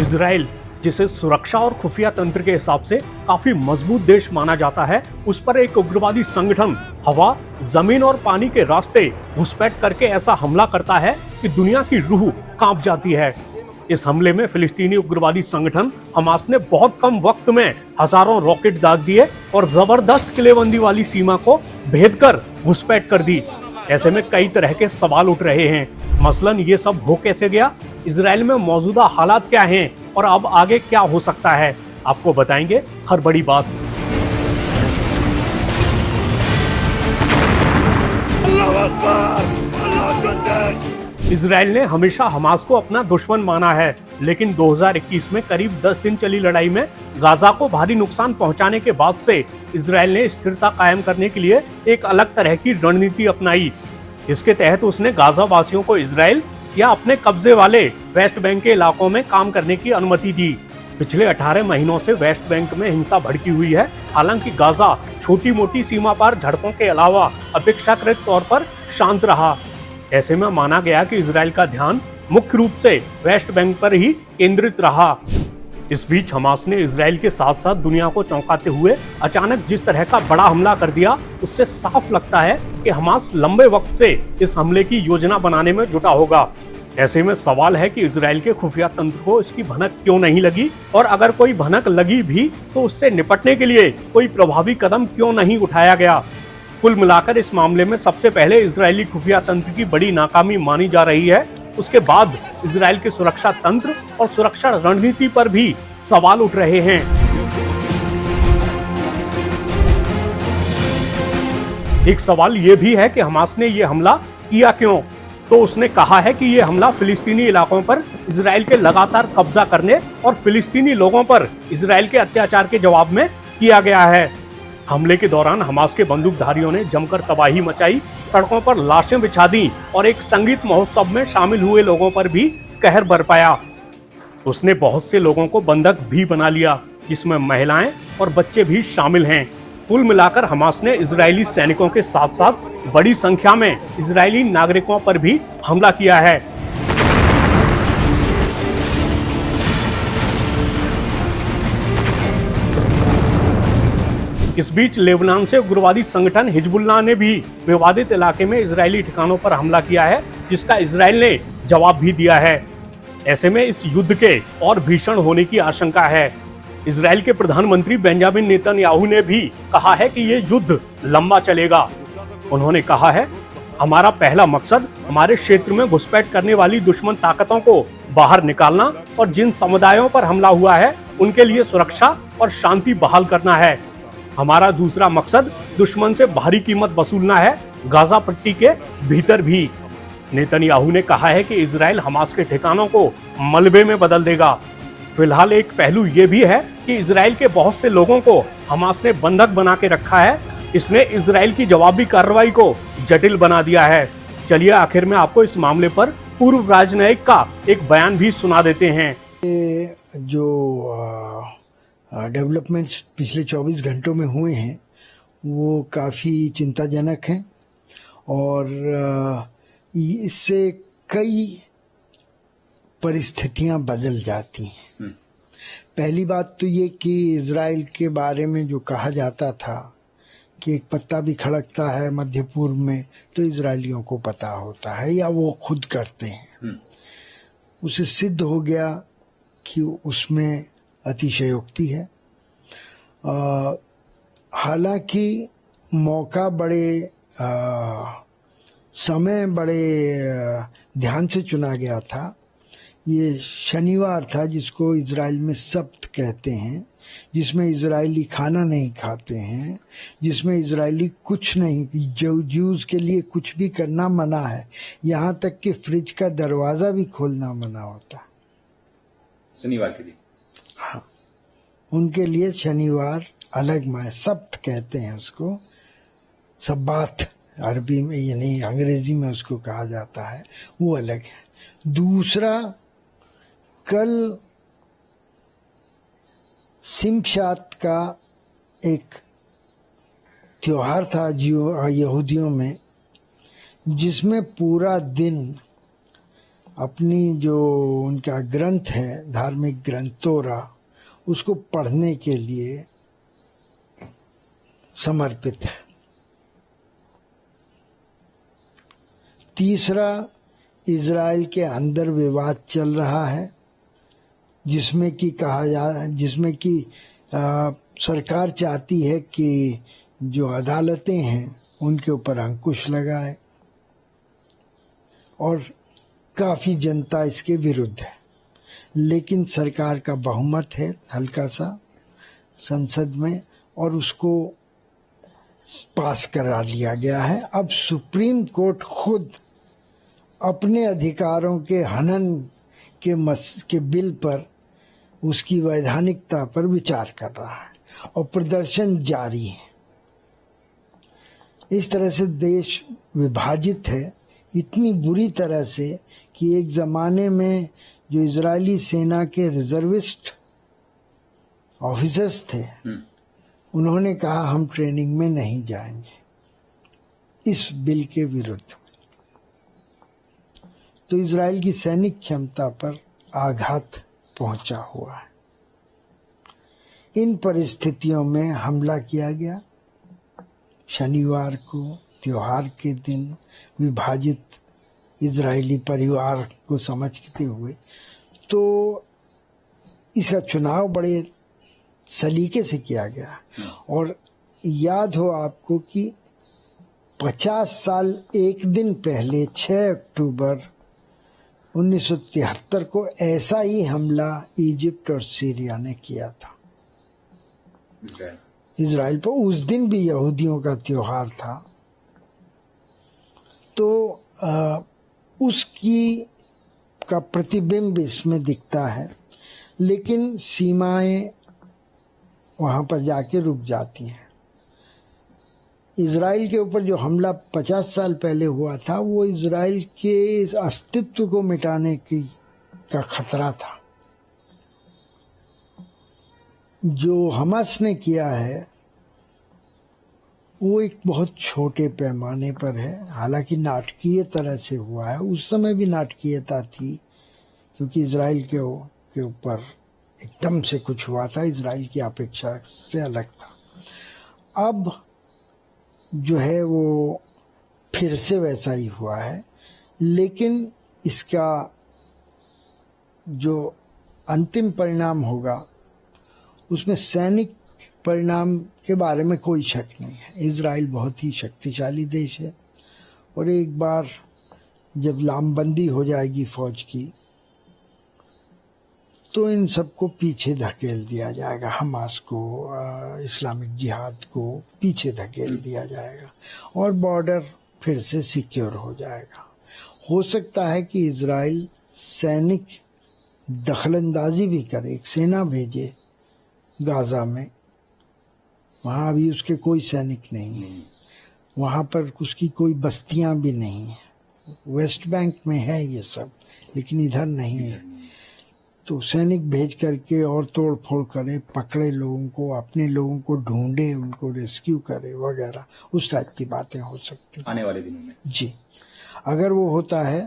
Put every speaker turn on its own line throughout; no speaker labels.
Israel, जिसे सुरक्षा और खुफिया तंत्र के हिसाब से काफी मजबूत देश माना जाता है, उस पर एक उग्रवादी संगठन हवा, जमीन और पानी के रास्ते घुसपैठ करके ऐसा हमला करता है कि दुनिया की रूह कांप जाती है। इस हमले में फिलिस्तीनी उग्रवादी संगठन हमास ने बहुत कम वक्त में हजारों रॉकेट दाग दिए और जबरदस्त किलेबंदी वाली सीमा को भेद कर घुसपैठ कर दी। ऐसे में कई तरह के सवाल उठ रहे हैं। मसलन ये सब हो कैसे गया, इजराइल में मौजूदा हालात क्या हैं और अब आगे क्या हो सकता है, आपको बताएंगे हर बड़ी बात। इजराइल ने हमेशा हमास को अपना दुश्मन माना है, लेकिन 2021 में करीब 10 दिन चली लड़ाई में गाजा को भारी नुकसान पहुंचाने के बाद से इजराइल ने स्थिरता कायम करने के लिए एक अलग तरह की रणनीति अपनाई। इसके तहत उसने गाजा वासियों को इजराइल या अपने कब्जे वाले वेस्ट बैंक के इलाकों में काम करने की अनुमति दी। पिछले 18 महीनों से वेस्ट बैंक में हिंसा भड़की हुई है। हालांकि गाजा छोटी मोटी सीमा पार झड़पों के अलावा अपेक्षाकृत तौर पर शांत रहा। ऐसे में माना गया कि इजराइल का ध्यान मुख्य रूप से वेस्ट बैंक पर ही केंद्रित रहा। इस बीच हमास ने इजराइल के साथ साथ दुनिया को चौंकाते हुए अचानक जिस तरह का बड़ा हमला कर दिया, उससे साफ लगता है कि हमास लंबे वक्त से इस हमले की योजना बनाने में जुटा होगा। ऐसे में सवाल है कि इजराइल के खुफिया तंत्र को इसकी भनक क्यों नहीं लगी, और अगर कोई भनक लगी भी तो उससे निपटने के लिए कोई प्रभावी कदम क्यों नहीं उठाया गया। कुल मिलाकर इस मामले में सबसे पहले इजरायली खुफिया तंत्र की बड़ी नाकामी मानी जा रही है। उसके बाद इजराइल के सुरक्षा तंत्र और सुरक्षा रणनीति पर भी सवाल उठ रहे हैं। एक सवाल यह भी है कि हमास ने यह हमला किया क्यों। तो उसने कहा है कि यह हमला फिलिस्तीनी इलाकों पर इजराइल के लगातार कब्जा करने और फिलिस्तीनी लोगों पर इजराइल के अत्याचार के जवाब में किया गया है। हमले के दौरान हमास के बंदूकधारियों ने जमकर तबाही मचाई, सड़कों पर लाशें बिछा दी और एक संगीत महोत्सव में शामिल हुए लोगों पर भी कहर बरपाया। उसने बहुत से लोगों को बंधक भी बना लिया, जिसमें महिलाएं और बच्चे भी शामिल हैं। कुल मिलाकर हमास ने इजरायली सैनिकों के साथ साथ बड़ी संख्या में इजरायली नागरिकों पर भी हमला किया है। इस बीच लेबनान से उग्रवादी संगठन हिजबुल्लाह ने भी विवादित इलाके में इजरायली ठिकानों पर हमला किया है, जिसका इजराइल ने जवाब भी दिया है। ऐसे में इस युद्ध के और भीषण होने की आशंका है। इजराइल के प्रधानमंत्री बेंजामिन नेतन्याहू ने भी कहा है कि ये युद्ध लंबा चलेगा। उन्होंने कहा है, हमारा पहला मकसद हमारे क्षेत्र में घुसपैठ करने वाली दुश्मन ताकतों को बाहर निकालना और जिन समुदायों पर हमला हुआ है उनके लिए सुरक्षा और शांति बहाल करना है। हमारा दूसरा मकसद दुश्मन से भारी कीमत वसूलना है, गाजा पट्टी के भीतर भी। नेतन्याहू ने कहा है कि इजराइल हमास के ठिकानों को मलबे में बदल देगा। फिलहाल एक पहलू ये भी है कि इजराइल के बहुत से लोगों को हमास ने बंधक बना के रखा है। इसने इजराइल की जवाबी कार्रवाई को जटिल बना दिया है। चलिए आखिर में आपको इस मामले पर पूर्व राजनयिक का एक बयान भी सुना देते हैं।
जो डेवलपमेंट्स पिछले 24 घंटों में हुए हैं वो काफ़ी चिंताजनक हैं और इससे कई परिस्थितियां बदल जाती हैं। पहली बात तो ये कि इजराइल के बारे में जो कहा जाता था कि एक पत्ता भी खड़कता है मध्य पूर्व में तो इजरायलियों को पता होता है या वो खुद करते हैं, उसे सिद्ध हो गया कि उसमें अतिशयोक्ति है। हालांकि मौका बड़े समय बड़े ध्यान से चुना गया था। ये शनिवार था जिसको इजराइल में सब्त कहते हैं, जिसमें इजरायली खाना नहीं खाते हैं, जिसमें इजरायली कुछ नहीं, जो ज्यूज के लिए कुछ भी करना मना है, यहाँ तक कि फ्रिज का दरवाजा भी खोलना मना होता।
शनिवार के दिन
हाँ, उनके लिए शनिवार अलग माह सब्त कहते हैं उसको, सब्बात अरबी में यानी अंग्रेजी में उसको कहा जाता है, वो अलग है। दूसरा, कल सिमशात का एक त्योहार था यहूदियों में, जिसमें पूरा दिन अपनी जो उनका ग्रंथ है, धार्मिक ग्रंथ तोरा, उसको पढ़ने के लिए समर्पित है। तीसरा, इजराइल के अंदर विवाद चल रहा है जिसमें कि सरकार चाहती है कि जो अदालतें हैं उनके ऊपर अंकुश लगाए, और काफी जनता इसके विरुद्ध है। लेकिन सरकार का बहुमत है हल्का सा संसद में, और उसको पास करा लिया गया है। अब सुप्रीम कोर्ट खुद अपने अधिकारों के हनन के बिल पर, उसकी वैधानिकता पर विचार कर रहा है और प्रदर्शन जारी है। इस तरह से देश विभाजित है इतनी बुरी तरह से कि एक जमाने में जो इजरायली सेना के रिजर्विस्ट ऑफिसर्स थे, उन्होंने कहा हम ट्रेनिंग में नहीं जाएंगे इस बिल के विरुद्ध। तो इजराइल की सैनिक क्षमता पर आघात पहुंचा हुआ है। इन परिस्थितियों में हमला किया गया शनिवार को, त्योहार के दिन, विभाजित इजरायली परिवार को समझते हुए। तो इसका चुनाव बड़े सलीके से किया गया। और याद हो आपको कि 50 साल एक दिन पहले 6 अक्टूबर 1973 को ऐसा ही हमला इजिप्ट और सीरिया ने किया था इजराइल पर। उस दिन भी यहूदियों का त्योहार था। तो उसकी का प्रतिबिंब इसमें दिखता है, लेकिन सीमाएं वहां पर जाके रुक जाती हैं। इजराइल के ऊपर जो हमला 50 साल पहले हुआ था, वो इजराइल के अस्तित्व को मिटाने का खतरा था। जो हमास ने किया है वो एक बहुत छोटे पैमाने पर है, हालांकि नाटकीय तरह से हुआ है। उस समय भी नाटकीयता थी क्योंकि इजराइल के ऊपर एकदम से कुछ हुआ था, इजराइल की अपेक्षा से अलग था। अब जो है वो फिर से वैसा ही हुआ है, लेकिन इसका जो अंतिम परिणाम होगा उसमें सैनिक परिणाम के बारे में कोई शक नहीं है। इजराइल बहुत ही शक्तिशाली देश है, और एक बार जब लामबंदी हो जाएगी फौज की, तो इन सबको पीछे धकेल दिया जाएगा। हमास को, इस्लामिक जिहाद को पीछे धकेल दिया जाएगा और बॉर्डर फिर से सिक्योर हो जाएगा। हो सकता है कि इजराइल सैनिक दखलंदाजी भी करे, एक सेना भेजे गाजा में। वहाँ अभी उसके कोई सैनिक नहीं है, वहाँ पर उसकी कोई बस्तियां भी नहीं है। वेस्ट बैंक में है ये सब, लेकिन इधर नहीं है। तो सैनिक भेज करके और तोड़ फोड़ करे, पकड़े लोगों को, अपने लोगों को ढूंढे, उनको रेस्क्यू करे वगैरह, उस टाइप की बातें हो सकती
आने वाले दिनों में।
जी, अगर वो होता है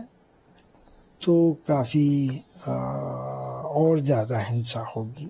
तो काफी और ज्यादा हिंसा होगी।